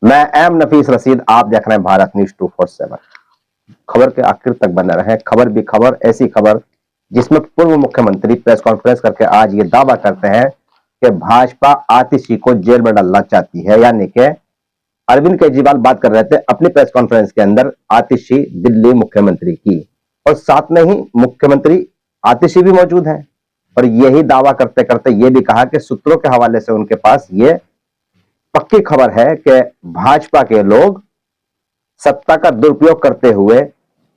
मैं एम नफीस रशीद, आप देख रहे हैं भारत न्यूज 247। खबर के आखिर तक बने रहे। खबर भी खबर, ऐसी खबर जिसमें पूर्व मुख्यमंत्री प्रेस कॉन्फ्रेंस करके आज ये दावा करते हैं कि भाजपा आतिशी को जेल में डालना चाहती है। यानी कि अरविंद केजरीवाल बात कर रहे थे अपनी प्रेस कॉन्फ्रेंस के अंदर आतिशी दिल्ली मुख्यमंत्री की, और साथ में ही मुख्यमंत्री आतिशी भी मौजूद हैं। और यही दावा करते करते ये भी कहा कि सूत्रों के हवाले से उनके पास ये पक्की खबर है कि भाजपा के लोग सत्ता का दुरुपयोग करते हुए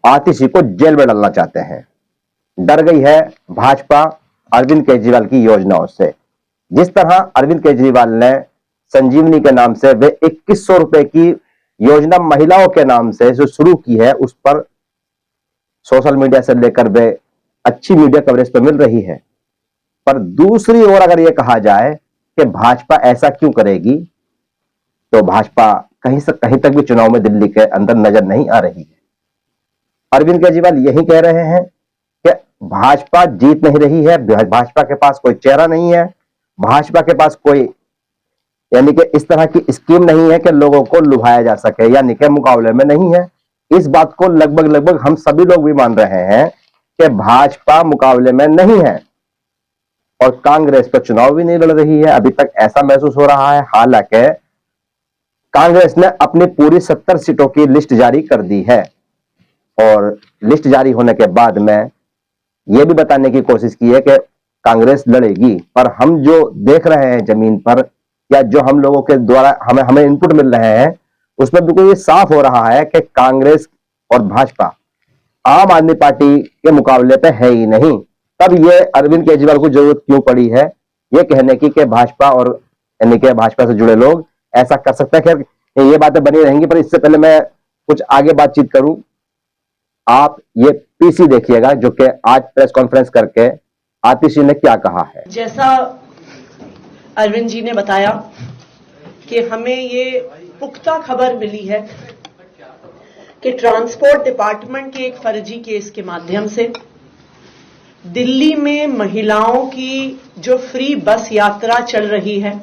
आतिशी को जेल में डालना चाहते हैं। डर गई है भाजपा अरविंद केजरीवाल की योजनाओं से। जिस तरह अरविंद केजरीवाल ने संजीवनी के नाम से वे 2100 रुपए की योजना महिलाओं के नाम से जो शुरू की है, उस पर सोशल मीडिया से लेकर वे अच्छी मीडिया कवरेज तो मिल रही है, पर दूसरी ओर अगर यह कहा जाए कि भाजपा ऐसा क्यों करेगी, तो भाजपा कहीं से कहीं तक भी चुनाव में दिल्ली के अंदर नजर नहीं आ रही है। अरविंद केजरीवाल यही कह रहे हैं कि भाजपा जीत नहीं रही है, भाजपा के पास कोई चेहरा नहीं है, भाजपा के पास कोई यानी कि इस तरह की स्कीम नहीं है कि लोगों को लुभाया जा सके, यानी कि मुकाबले में नहीं है। इस बात को लगभग हम सभी लोग भी मान रहे हैं कि भाजपा मुकाबले में नहीं है, और कांग्रेस तो चुनाव भी नहीं लड़ रही है, अभी तक ऐसा महसूस हो रहा है। हालांकि कांग्रेस ने अपनी पूरी 70 सीटों की लिस्ट जारी कर दी है, और लिस्ट जारी होने के बाद में यह भी बताने की कोशिश की है कि कांग्रेस लड़ेगी। पर हम जो देख रहे हैं जमीन पर, या जो हम लोगों के द्वारा हमें इनपुट मिल रहे हैं, उसमें बिल्कुल ये साफ हो रहा है कि कांग्रेस और भाजपा आम आदमी पार्टी के मुकाबले पे है ही नहीं। तब ये अरविंद केजरीवाल को जरूरत क्यों पड़ी है ये कहने की कि भाजपा और यानी कि भाजपा से जुड़े लोग ऐसा कर सकते हैं। खैर ये बातें बनी रहेंगी, पर इससे पहले मैं कुछ आगे बातचीत करूं, आप ये पीसी देखिएगा जो कि आज प्रेस कॉन्फ्रेंस करके आतिशी ने क्या कहा है। जैसा अरविंद जी ने बताया कि हमें ये पुख्ता खबर मिली है कि ट्रांसपोर्ट डिपार्टमेंट के एक फर्जी केस के माध्यम से दिल्ली में महिलाओं की जो फ्री बस यात्रा चल रही है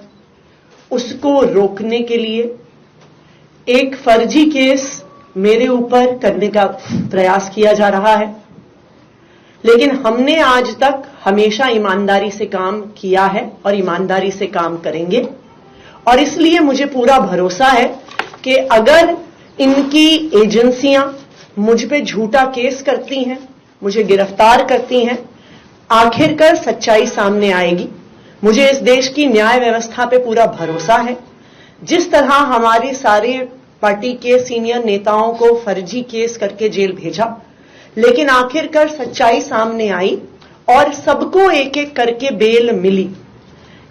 उसको रोकने के लिए एक फर्जी केस मेरे ऊपर करने का प्रयास किया जा रहा है। लेकिन हमने आज तक हमेशा ईमानदारी से काम किया है और ईमानदारी से काम करेंगे, और इसलिए मुझे पूरा भरोसा है कि अगर इनकी एजेंसियां मुझ पे झूठा केस करती हैं, मुझे गिरफ्तार करती हैं, आखिरकार सच्चाई सामने आएगी। मुझे इस देश की न्याय व्यवस्था पे पूरा भरोसा है। जिस तरह हमारी सारी पार्टी के सीनियर नेताओं को फर्जी केस करके जेल भेजा, लेकिन आखिरकार सच्चाई सामने आई और सबको एक एक करके बेल मिली।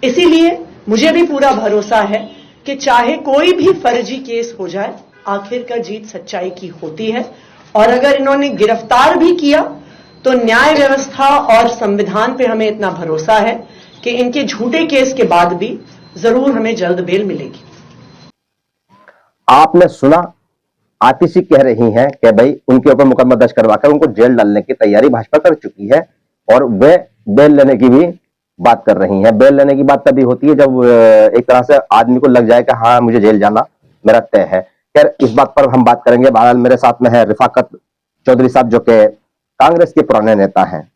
इसीलिए मुझे भी पूरा भरोसा है कि चाहे कोई भी फर्जी केस हो जाए, आखिरकार जीत सच्चाई की होती है। और अगर इन्होंने गिरफ्तार भी किया तो न्याय व्यवस्था और संविधान पे हमें इतना भरोसा है कि इनके झूठे केस के बाद भी जरूर हमें जल्द बेल मिलेगी। आपने सुना, आतिशी कह रही हैं कि भाई उनके ऊपर मुकदमा दर्ज करवाकर उनको जेल डालने की तैयारी भाजपा कर चुकी है, और वे बेल लेने की भी बात कर रही हैं। बेल लेने की बात तभी होती है जब एक तरह से आदमी को लग जाए कि हाँ मुझे जेल जाना मेरा तय है। खैर इस बात पर हम बात करेंगे। बहरहाल मेरे साथ में है रिफाकत चौधरी साहब जो कि कांग्रेस के पुराने नेता हैं,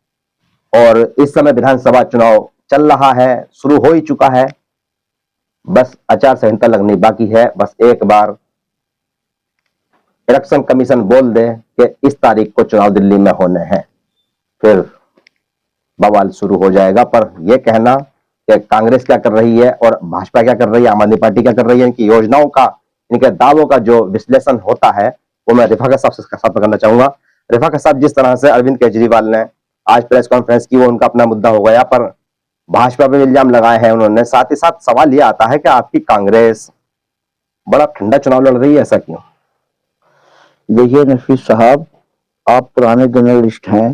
और इस समय विधानसभा चुनाव चल रहा है, शुरू हो ही चुका है, बस आचार संहिता लगनी बाकी है। बस एक बार इलेक्शन कमीशन बोल दे कि इस तारीख को चुनाव दिल्ली में होने हैं, फिर बवाल शुरू हो जाएगा। पर यह कहना कि कांग्रेस क्या कर रही है और भाजपा क्या कर रही है, आम आदमी पार्टी क्या कर रही है, इनकी योजनाओं का, इनके दावों का जो विश्लेषण होता है, वो मैं रिफाकत साहब से साथ करना चाहूंगा। रिफाकत साहब, जिस तरह से अरविंद केजरीवाल ने आज प्रेस कॉन्फ्रेंस की, वो उनका अपना मुद्दा हो गया, पर भाजपा पे इल्जाम लगाए हैं उन्होंने। साथ ही साथ सवाल यह आता है कि आपकी कांग्रेस बड़ा ठंडा चुनाव लड़ रही है, ऐसा क्यों? देखिए नफीस साहब, आप पुराने जर्नलिस्ट हैं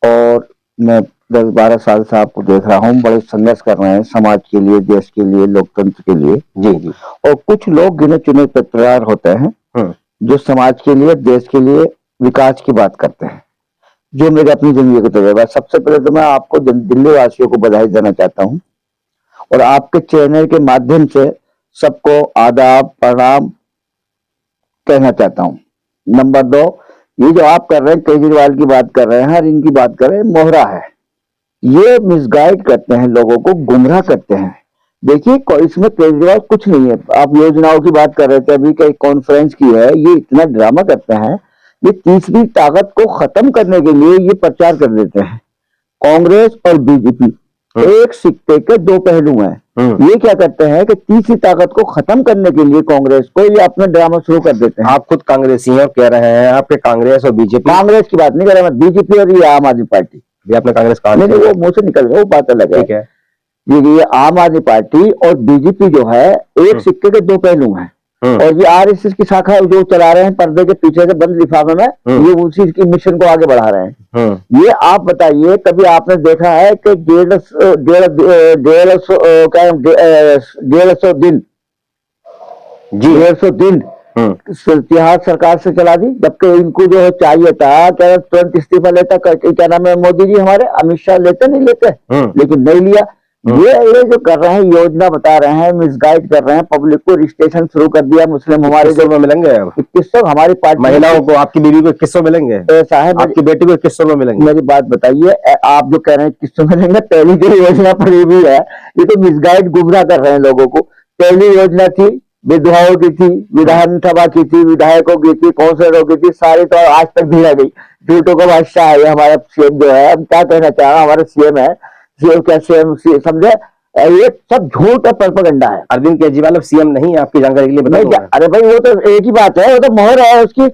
और मैं 10-12 साल से आपको देख रहा हूँ, बड़े संघर्ष कर रहे हैं समाज के लिए, देश के लिए, लोकतंत्र के लिए। जी जी। और कुछ लोग गिने चुने पत्रकार होते हैं जो समाज के लिए, देश के लिए, विकास की बात करते हैं, जो मेरे अपनी जिंदगी का तजुर्बा है। सबसे पहले तो मैं आपको दिल्ली वासियों को बधाई देना चाहता हूँ, और आपके चैनल के माध्यम से सबको आदाब प्रणाम कहना चाहता हूँ। नंबर 2, ये जो आप कर रहे हैं, केजरीवाल की बात कर रहे हैं, हर इनकी बात कर रहे हैं, मोहरा है। ये मिसगाइड करते हैं, लोगों को गुमराह करते हैं। देखिए इसमें केजरीवाल कुछ नहीं है। आप योजनाओं की बात कर रहे थे, अभी कई कॉन्फ्रेंस की है, ये इतना ड्रामा करते हैं। ये तीसरी ताकत को खत्म करने के लिए ये प्रचार कर देते हैं। कांग्रेस और बीजेपी एक सिक्के के दो पहलू हैं। ये क्या करते हैं कि तीसरी ताकत को खत्म करने के लिए कांग्रेस को ये अपना ड्रामा शुरू कर देते हैं। आप खुद कांग्रेसी हैं और कह रहे हैं आपके कांग्रेस और बीजेपी। कांग्रेस की बात नहीं कर रहा मैं, बीजेपी और ये आम आदमी पार्टी। ये आपने कांग्रेस कहा नहीं, वो मुंह से निकल गया, वो बात अलग है। ठीक है। ये आम आदमी पार्टी और बीजेपी जो है एक सिक्के के दो पहलू हैं। और ये आरएसएस की शाखा जो चला रहे हैं पर्दे के पीछे से बंद लिफाफे में, ये उसी की मिशन को आगे बढ़ा रहे हैं। ये आप बताइए, कभी आपने देखा है कि 150 दिन जी 150 दिन इतिहास सरकार से चला दी, जबकि इनको जो है चाहिए था क्या तुरंत इस्तीफा लेता करके, क्या नाम है मोदी जी हमारे, अमित शाह लेते नहीं लेते, लेकिन नहीं लिया। ये जो कर रहे हैं, योजना बता रहे हैं, मिसगाइड कर रहे हैं पब्लिक को, रजिस्ट्रेशन शुरू कर दिया। मुस्लिम हमारे जो मिलेंगे 2100 हमारी पार्टी महिलाओं को, आपकी बीवी को 2100 मिलेंगे, ऐसा है। आपकी बेटी को 2100 मिलेंगे। मेरी बात बताइए, आप जो कह रहे हैं 2100 मिलेंगे, पहली जो योजना पड़ी हुई है, ये तो मिसगाइड गुमराह कर रहे हैं लोगों को। पहली योजना थी विधवाओं की थी, विधानसभा की थी, विधायकों की थी, काउंसलरों की थी, सारी तो आज तक दी रह गई। झूठों का बादशाह है हमारा सीएम जो है। हम क्या कहना चाह रहे हैं, हमारा सीएम है, सीएम क्या सीएम समझे, ये सब झूठ और प्रोपेगेंडा है। अरविंद केजरीवाल अब सीएम नहीं है, आपकी जानकारी के लिए बता दूं। अरे भाई वो तो एक ही बात है, वो तो मोहर है, उसकी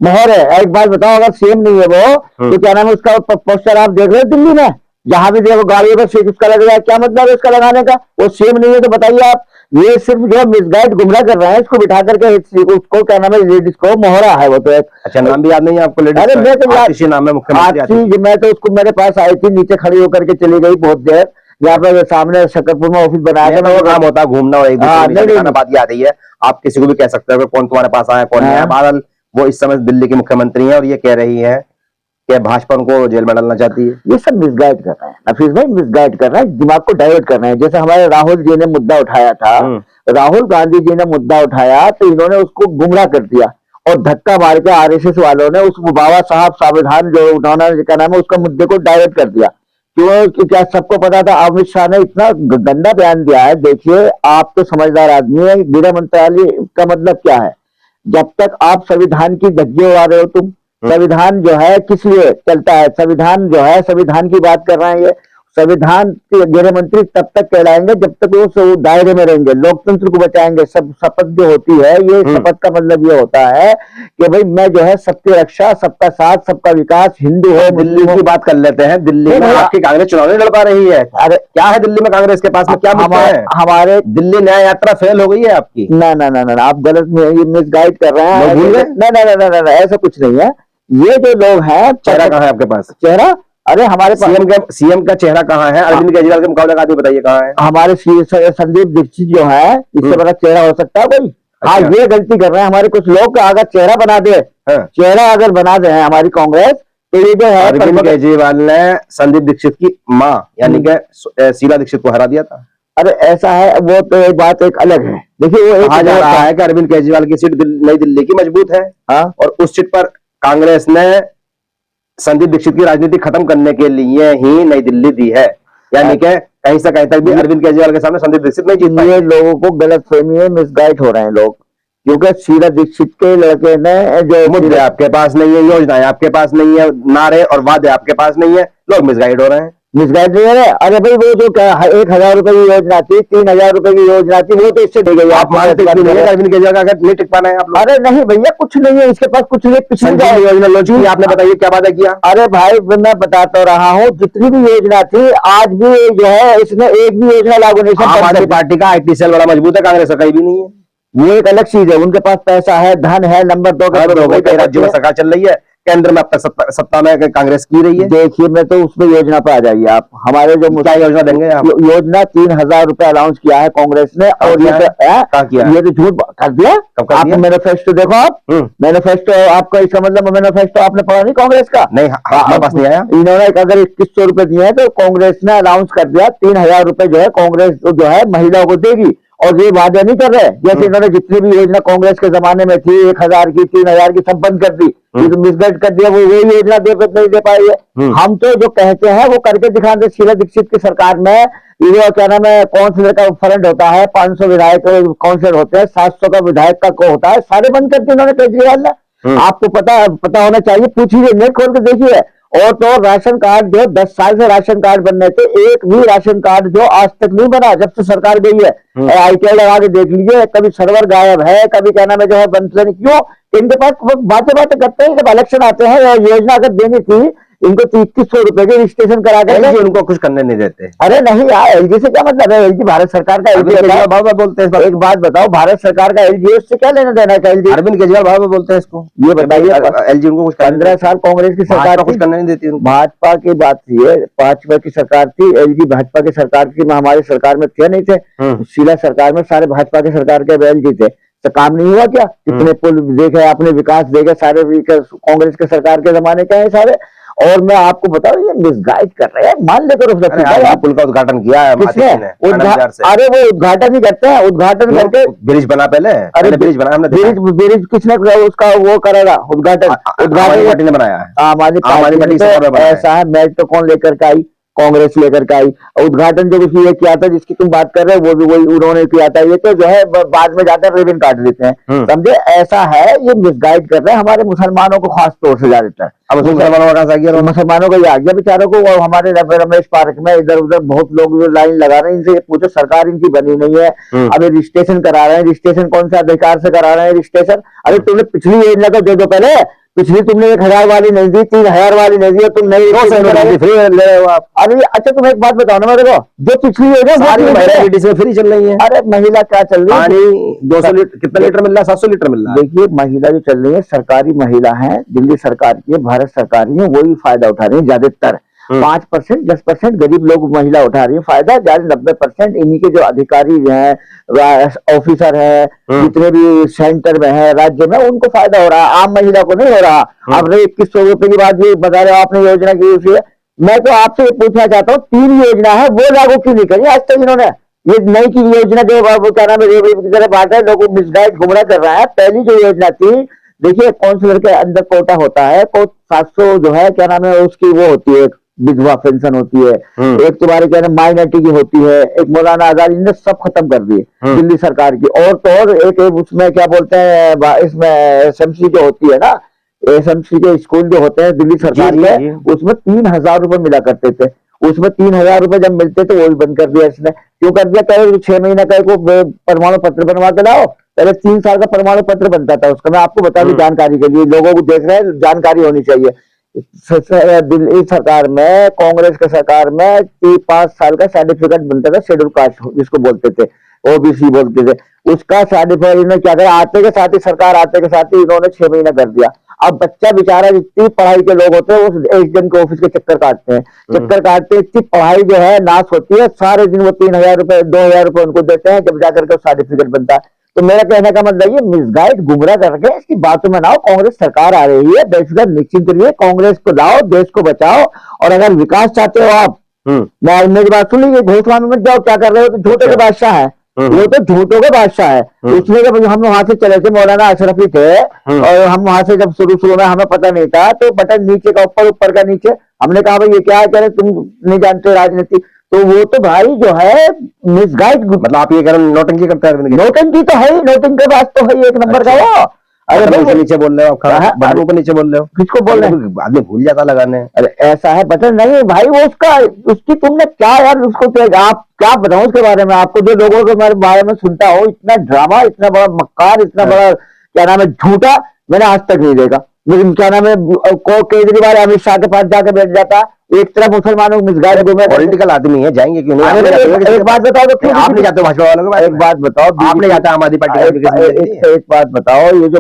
मोहर है। एक बात बताओ, अगर सीएम नहीं है वो तो क्या नाम है उसका पोस्टर आप देख रहे हो दिल्ली में, जहां भी देखो गाड़ियों पर सिर्फ उसका लग रहा है, क्या मतलब है उसका लगाने का? वो सीएम नहीं है तो बताइए आप। ये सिर्फ जो मिसगाइड गुमराह कर रहे हैं, इसको बिठा करके उसको क्या नाम है, लेडीज को मोहरा है वो तो एक। अच्छा, नाम भी याद नहीं है आपको लेडीज? अरे मैं तो आतिशी नाम है मुख्यमंत्री। मैं तो उसको मेरे पास आई थी, नीचे खड़ी होकर के चली गई बहुत देर। यहाँ पे सामने शकरपुर में ऑफिस बनाया था, वो काम होता है घूमना और एक दूसरे बात याद है। आप किसी को भी कह सकते हो कौन तुम्हारे पास आया कौन नहीं आया। बहरहाल वो इस समय दिल्ली की मुख्यमंत्री है और ये कह रही है कि भाजपा उनको जेल में डालना चाहती है। ये सब मिसगाइड कर रहे हैं नफीस भाई, मिसगाइड कर रहे हैं, दिमाग को डाइवर्ट कर रहे हैं। जैसे हमारे राहुल जी ने मुद्दा उठाया था, राहुल गांधी जी ने मुद्दा उठाया तो इन्होंने उसको गुमराह कर दिया और धक्का मार के आरएसएस वालों ने उस बाबा साहब संविधान जो उन्होंने क्या नाम है उसका मुद्दे को डाइवर्ट कर दिया। क्यों? क्या सबको पता था? अमित शाह ने इतना गंदा बयान दिया है। देखिए आप तो समझदार आदमी है, गृह मंत्रालय का मतलब क्या है? जब तक आप संविधान की धज्जियां उड़ा रहे हो तुम, संविधान जो है किस लिए चलता है? संविधान जो है, संविधान की बात कर रहे हैं ये। संविधान के गृह मंत्री तब तक कहलाएंगे जब तक वो दायरे में रहेंगे, लोकतंत्र को बचाएंगे। सब शपथ जो होती है, ये शपथ का मतलब ये होता है कि भाई मैं जो है सबकी रक्षा, सबका साथ, सबका विकास, हिंदू हो दिल्ली की बात कर लेते हैं। दिल्ली में आपकी कांग्रेस चुनाव नहीं लड़ पा रही है। अरे क्या है दिल्ली में कांग्रेस के पास में, क्या मुद्दा है? हमारे दिल्ली न्याय यात्रा फेल हो गई है आपकी। ना ना ना ना, आप गलत मिसगाइड कर रहे हैं। ना ना ना ना ना, ऐसा कुछ नहीं है। ये जो लोग हैं, चेहरा कहाँ है आपके पास? चेहरा, अरे हमारे सीएम का चेहरा कहाँ है? अरविंद केजरीवाल के मुकाबले का आदमी बताइए कहाँ है? हमारे संदीप दीक्षित जो है, इससे बड़ा चेहरा हो सकता है कोई? हाँ, ये गलती कर रहे हैं हमारे कुछ लोग, अगर चेहरा बना दे, चेहरा अगर बना दे हमारी कांग्रेस, तो ये जो है अरविंद केजरीवाल ने संदीप दीक्षित की माँ यानी कि शीला दीक्षित को हरा दिया था। अरे ऐसा है, वो तो एक बात एक अलग है। देखिए वो कहा जा रहा है कि अरविंद केजरीवाल की सीट नई दिल्ली की मजबूत है और उस सीट पर कांग्रेस ने संदीप दीक्षित की राजनीति खत्म करने के लिए ही नई दिल्ली दी है। यानी कि कहीं से कहीं तक भी अरविंद केजरीवाल के सामने संदीप दीक्षित नहीं जीत पाए। लोगों को गलत फहमी है, मिसगाइड हो रहे हैं लोग, क्योंकि शीला दीक्षित के लड़के ने जो मुद्दे आपके पास नहीं है, योजनाएं आपके पास नहीं है, नारे और वादे आपके पास नहीं है, लोग मिसगाइड हो रहे हैं। मिसगाइड नहीं है। अरे भाई वो जो 1000 रुपए की योजना थी, 3000 रुपए की योजना थी, वो तो इससे दी गई। आप मानते अरविंद केजरीवाल का नहीं टिक पाना है आप? अरे नहीं भैया, कुछ नहीं है इसके पास, कुछ नहीं। पिछली योजना लॉन्च की आपने, बताइए क्या वादा किया? अरे भाई मैं बताता रहा हूँ, जितनी भी योजना थी आज भी जो है इसमें एक भी योजना लागू नहीं। आम आदमी पार्टी का आईटी सेल बड़ा मजबूत है, कांग्रेस का कहीं भी नहीं है। वो एक अलग चीज है, उनके पास पैसा है, धन है। नंबर 2 राज्य में सरकार चल रही है, केंद्र में अब तक सत्ता में कांग्रेस की रही है। देखिए मैं तो उसमें योजना पे आ जाइए आप। हमारे जो क्या योजना देंगे आप? योजना 3000 रुपए अनाउंस किया है कांग्रेस ने, और ये तो झूठ कर दिया। आप मैनिफेस्टो देखो, आप मैनिफेस्टो आपका, इसका मतलब मैनिफेस्टो आपने पढ़ा नहीं कांग्रेस का? नहीं, हमारे पास नहीं आया। इन्होंने अगर 2100 रुपए दिए हैं तो कांग्रेस ने अनाउंस कर दिया 3000 रुपए जो है कांग्रेस जो है महिलाओं को देगी, और ये वादे नहीं कर रहे जैसे इन्होंने जितनी भी योजना कांग्रेस के जमाने में थी 1000 की 3000 की सब बंद कर दी, ये तो मिसगाइड कर दिया, वो वही योजना नहीं दे पाई है। हम तो जो कहते हैं वो करके दिखाते। शीला दीक्षित की सरकार में ये क्या नाम है काउंसिलर का फंड होता है, 500 विधायक काउंसिलर होते हैं, 700 का विधायक का को होता है, सारे बंद करते इन्होंने केजरीवाल ने। आपको पता होना चाहिए, पूछिए, नेट खोल के देखिए। और तो राशन कार्ड जो 10 साल से राशन कार्ड बनने थे, एक भी राशन कार्ड जो आज तक नहीं बना जब से सरकार गई है। आईटीआई लगा के देख लीजिए, कभी सर्वर गायब है, कभी क्या नाम है जो है बनते नहीं। क्यों? इनके पास बातें करते हैं। जब इलेक्शन आते हैं योजना अगर देनी थी इनको 2100 रुपए के रजिस्ट्रेशन करा के उनको कुछ करने नहीं देते। अरे नहीं यार, एलजी से क्या मतलब है? एलजी भारत सरकार का एलजी बाबा बोलते हैं। एक बात बताओ, भारत सरकार का एलजी उससे क्या लेना देना है? एलजी अरविंद केजरीवाल बाबा बोलते हैं इसको। ये बताइए, एलजी उनको कुछ 15 साल कांग्रेस की सरकार कुछ करने नहीं देती। भाजपा की बात थी, भाजपा की सरकार थी, एलजी भाजपा की सरकार की, हमारी सरकार में थे नहीं थे। शीला सरकार में सारे भाजपा की सरकार के एलजी थे, तो काम नहीं हुआ क्या? कितने पुल देखे आपने, विकास देखे, सारे कांग्रेस के सरकार के जमाने के हैं सारे। और मैं आपको बताऊं ये मिसगाइड कर रहे हैं, मान लेकर पुल का उद्घाटन किया है किसने? अरे वो उद्घाटन ही करते हैं, उद्घाटन करके ब्रिज बना पहले। अरे ब्रिज बना हमने, ब्रिज किसने उसका वो करेगा उद्घाटन? उद्घाटन ने बनाया है आम आदमी पार्टी। ऐसा है, मैच तो कौन लेकर के आई? कांग्रेस लेकर के आई। उद्घाटन जो कुछ ये किया था जिसकी तुम बात कर रहे हो वो भी वही उन्होंने किया था। ये तो जो है बाद में जाकर रिबन काट देते हैं, समझे? ऐसा है, ये मिसगाइड कर रहे हैं हमारे मुसलमानों को, खास तौर से ज्यादातर। अब मुसलमानों को ये आ गया बेचारों को। और हमारे रमेश पार्क में इधर उधर बहुत लोग लाइन लगा रहे हैं, इनसे पूछो, सरकार इनकी बनी नहीं है। अब रजिस्ट्रेशन करा रहे हैं, रजिस्ट्रेशन कौन से अधिकार से करा रहे हैं रजिस्ट्रेशन? अरे तुमने पिछली योजना को दे दो पहले, पिछली तुमने 1000 वाली नहीं दी, 3000 वाली नहीं दी, तुम नहीं फ्री ले रहे हो आप। अरे अच्छा तुम एक बात बताओ ना मेरे को, जो पिछली योजना फ्री चल रही है। अरे महिला क्या चल रही है? पानी 200 लीटर, कितना लीटर मिल रहा है? 700 लीटर मिल रहा है। देखिए महिला जो चल रही है, सरकारी महिला है, दिल्ली सरकार की है, भारत सरकार की है, वही फायदा उठा रही है ज्यादातर। 5% 10% गरीब लोग महिला उठा रही है फायदा, ज्यादा 90% इन्हीं के जो अधिकारी हैं, ऑफिसर है, जितने भी सेंटर में है, राज्य में, उनको फायदा हो रहा है, आम महिला को नहीं हो रहा। आपने 2100 रुपए की बात ये बता रहे हो आपने योजना की। मैं तो आपसे पूछना चाहता हूँ, 3 योजना है वो लागू क्यों नहीं करी आज तक इन्होंने? ये नई की योजना जो क्या नाम है की तरह बांटा है, लोगों मिसगाइड गुमराह कर रहा है। पहली जो योजना थी, देखिए काउंसिलर के अंदर कोटा होता है, 700 जो है क्या नाम है उसकी वो होती है, विधवा पेंशन होती है, एक तुम्हारे क्या नाम माइनॉरिटी की होती है, एक मौलाना आजादी ने सब खत्म कर दिए दिल्ली सरकार की। और तो और एक उसमें क्या बोलते हैं, इसमें एसएमसी जो होती है ना, एसएमसी के स्कूल जो होते हैं दिल्ली सरकार के, उसमें 3000 रुपए मिला करते थे। उसमें 3000 रुपए जब मिलते थे वो भी बंद कर दिया इसने। क्यों कर दिया? कहे 6 महीने का को परमाणु पत्र बनवा के लाओ। पहले 3 साल का परमाणु पत्र बनता था उसका। मैं आपको बता दूं जानकारी के लिए, लोगों को देख रहे हैं, जानकारी होनी चाहिए। दिल्ली सरकार में, कांग्रेस के सरकार में 5 साल का सर्टिफिकेट बनता था, शेड्यूल कास्ट जिसको बोलते थे, ओबीसी बोलते थे, उसका सर्टिफिकेट इन्होंने क्या करा, आते के साथ ही सरकार आते के साथ ही इन्होंने 6 महीना कर दिया। अब बच्चा बेचारा, जितनी पढ़ाई के लोग होते हैं उस एसडीएम के ऑफिस के चक्कर काटते हैं, इतनी पढ़ाई जो है नाश होती है, सारे दिन वो 3000 रुपए 2000 रुपए उनको देते हैं, जब जाकर के सर्टिफिकेट बनता है। तो मेरा कहने का मतलब ये मिसगाइड गुमराह करके इसकी बातों में ना हो। कांग्रेस सरकार आ रही है, बेफिक्र निश्चिंत रहिए, कांग्रेस को लाओ, देश को बचाओ। और अगर विकास चाहते हो आप, मेरी बात सुन लीजिए, घोषणा में मत जाओ, क्या कर रहे हो? तो झूठे के बादशाह है, वो तो झूठों के बादशाह है। उसने जब हम वहां से चले थे, मौलाना अशरफी थे, और हम वहां से जब शुरू में हमें पता नहीं था, तो बटन नीचे का ऊपर, ऊपर का नीचे, हमने कहा भाई ये क्या है? कह रहे तुम नहीं जानते राजनीति। तो वो तो भाई जो है मिसगाइड, मतलब आप ये कह रहे नोटंकी करते हैं? नोटंकी तो है ही, नोटंकी के बाद तो है एक नंबर का वो। अरे भाई नीचे बोल रहे हो आप, बटन को नीचे बोल रहे हो, किसको बोल रहे हैं? आदमी भूल जाता लगाने। अरे ऐसा है, बटन नहीं भाई, वो उसकी तुमने क्या यार, उसको आप क्या बताऊं उसके बारे में आपको? जो लोगों के बारे में सुनता हो, इतना ड्रामा, इतना बड़ा मक्कार, इतना बड़ा क्या नाम है झूठा, मैंने आज तक नहीं देखा। लेकिन क्या नाम है, केजरीवाल अमित शाह के पास जाके बैठ जाता, एक तरफ मुसलमानों को मिसगाइड, पॉलिटिकल आदमी है, जाएंगे क्यों नहीं? एक बात बताओ, तो क्यों आप नहीं जाते भाजपा वालों के पास? एक बात बताओ, आप नहीं जाते आम आदमी पार्टी? एक बात बताओ, ये जो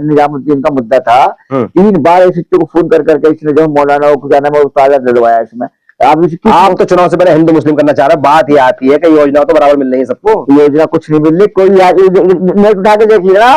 निजामुद्दीन का मुद्दा था, 3 बार इस को फोन कर करके इसने जो मौलाना को क्या नाम है ताजा दिलवाया इसमें। आप तो चुनाव से पहले हिंदू मुस्लिम करना चाह रहे हैं। बात ये आती है कि योजना तो बराबर मिल रही है सबको, योजना कुछ नहीं मिल रही। कोई नेट उठा के देखिए ना,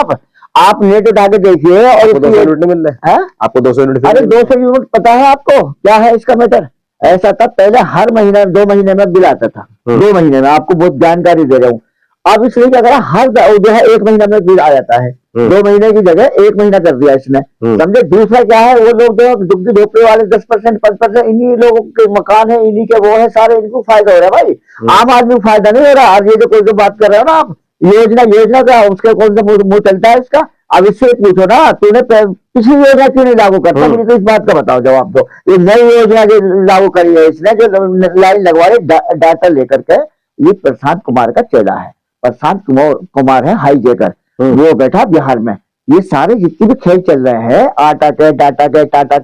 आप नेट उठा के देखिए, और 200 यूनिट मिल रहे हैं आपको, 200 यूनिट। अरे 200 यूनिट पता है आपको क्या है इसका मैटर? ऐसा था पहले, हर महीने 2 महीने में बिल आता था, 2 महीने में, आपको बहुत जानकारी दे रहा हूँ। अब इसलिए क्या करा, हर जो है 1 महीना में बिल आ जाता है, 2 महीने की जगह 1 महीना कर दिया इसने, समझे। दूसरा क्या है, वो लोग जो दुग्ध झोपड़ी वाले 10% 5%, इन्हीं लोगों के मकान है, इन्हीं के वो है सारे, इनको फायदा हो रहा है भाई, आम आदमी को फायदा नहीं हो रहा। और ये जो कोई जो बात कर रहे हो ना आप, योजना का उसके कौन सा मुंह चलता है इसका। अब इससे पूछो ना, तूने पिछली योजना क्यों नहीं लागू करता, मुझे तो इस बात का बताओ जवाब दो। ये नई योजना जो लागू करी है इसने, जो लाइन लगवा रही डाटा लेकर के, ये प्रशांत कुमार का चेला है, प्रशांत कुमार है हाईजेकर, वो बैठा बिहार में। ये सारे जितने भी खेल चल रहे हैं, आटा के टाटा के,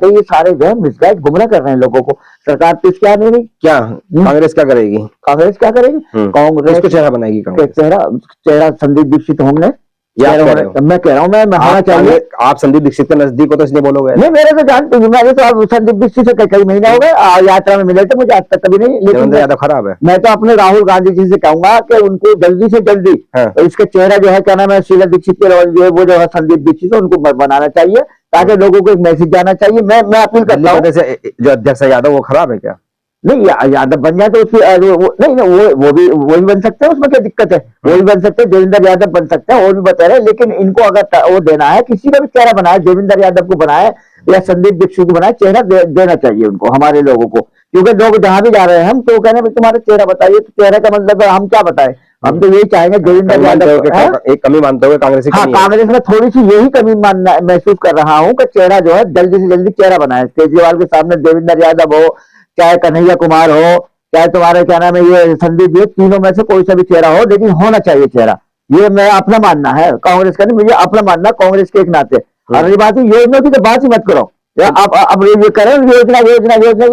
ये सारे जो है मिसगाइड गुमराह कर रहे हैं लोगों को। सरकार तो क्या नहीं रही, क्या कांग्रेस क्या करेगी? कांग्रेस क्या करेगी? कांग्रेस को चेहरा बनाएगी कांग्रेस। चेहरा संदीप दीक्षित होंगे, मैं कह रहा हूँ, मैं होना चाहिए। आप संदीप दीक्षित के नजदीक हो तो इसलिए बोलोगे? नहीं, मेरे तो जानते हैं, मैंने तो अब संदीप दीक्षित से कई महीने हो गए, यात्रा में मिले थे, मुझे आज तक कभी नहीं। लेकिन यादव खराब है। मैं तो अपने राहुल गांधी जी से कहूंगा कि उनको जल्दी से जल्दी तो इसका चेहरा जो है, क्या नाम है, शीला दीक्षित के जो है, वो जो है संदीप दीक्षित, उनको बनाना चाहिए, ताकि लोगों को एक मैसेज जाना चाहिए। मैं अपील करता हूँ। जो अध्यक्ष है यादव, वो खराब है क्या? नहीं, यादव बन जाए तो उसकी नहीं, वो भी वही बन सकते हैं, उसमें क्या दिक्कत है, वो भी बन सकते हैं, देवेंद्र यादव बन सकते हैं, वो भी बता रहे हैं। लेकिन इनको अगर वो देना है, किसी का भी चेहरा बनाए, देवेंद्र यादव को बनाए या संदीप दीक्षित को बनाए, चेहरा देना चाहिए उनको, हमारे लोगों को। क्योंकि लोग जहां भी जा रहे हैं हम तो कहने तुम्हारा चेहरा बताइए, तो चेहरे का मतलब हम क्या बताए, हम तो यही चाहेंगे देवेंद्र यादव। एक कमी मानते हुए कांग्रेस, हाँ, कांग्रेस में थोड़ी सी यही कमी महसूस कर रहा हूँ कि चेहरा जो है जल्दी से जल्दी चेहरा बनाए। केजरीवाल के सामने देवेंद्र यादव हो, चाहे कन्हैया कुमार हो, चाहे तुम्हारे क्या नाम है ये संदीप, ये तीनों में से कोई सा भी चेहरा हो, लेकिन होना चाहिए चेहरा। ये मेरा अपना मानना है, कांग्रेस का नहीं, मुझे अपना मानना, कांग्रेस के एक नाते। और ये बात योजना की तो बात ही मत करो, अब ये करें योजना, ये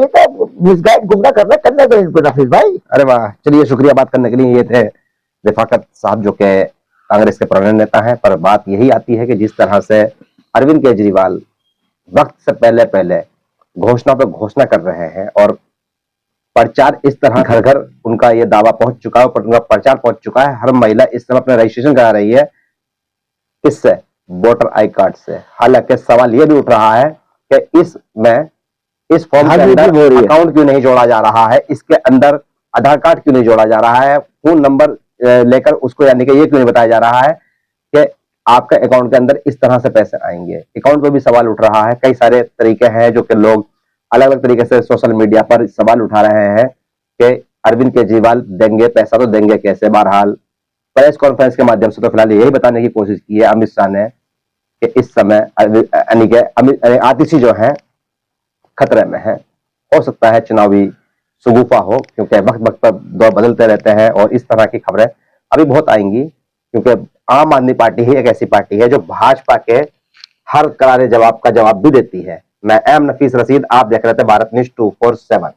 तो मिसगाइड गुमराह करना तो इनको नफीस भाई। अरे वाह, चलिए शुक्रिया बात करने के लिए। ये थे रिफाकत साहब जो के कांग्रेस के पुराने नेता हैं। पर बात यही आती है कि जिस तरह से अरविंद केजरीवाल वक्त से पहले घोषणा पे घोषणा कर रहे हैं और प्रचार इस तरह घर घर उनका ये दावा पहुंच चुका है, उनका प्रचार पहुंच चुका है। हर महिला इस समय अपना रजिस्ट्रेशन करा रही है, किससे? वोटर आई कार्ड से। हालांकि सवाल ये भी उठ रहा है कि इस फॉर्म के अंदर अकाउंट क्यों नहीं जोड़ा जा रहा है, इसके अंदर आधार कार्ड क्यों नहीं जोड़ा जा रहा है, फोन नंबर लेकर उसको यानी कि ये क्यों नहीं बताया जा रहा है कि आपके अकाउंट के अंदर इस तरह से पैसे आएंगे। अकाउंट पर भी सवाल उठ रहा है। कई सारे तरीके हैं जो कि लोग अलग अलग तरीके से सोशल मीडिया पर सवाल उठा रहे हैं कि अरविंद केजरीवाल देंगे पैसा, तो देंगे कैसे। बहरहाल प्रेस कॉन्फ्रेंस के माध्यम से तो फिलहाल यही बताने की कोशिश की है अमित शाह ने कि इस समय आतिशी जो है खतरे में है। हो सकता है चुनावी सुगुफा हो, क्योंकि वक्त वक्त पर दौर बदलते रहते हैं और इस तरह की खबरें अभी बहुत आएंगी। क्योंकि आम आदमी पार्टी ही एक ऐसी पार्टी है जो भाजपा के हर करारे जवाब का जवाब भी देती है। मैं एम नफीस रशीद, आप देख रहे थे भारत न्यूज 247।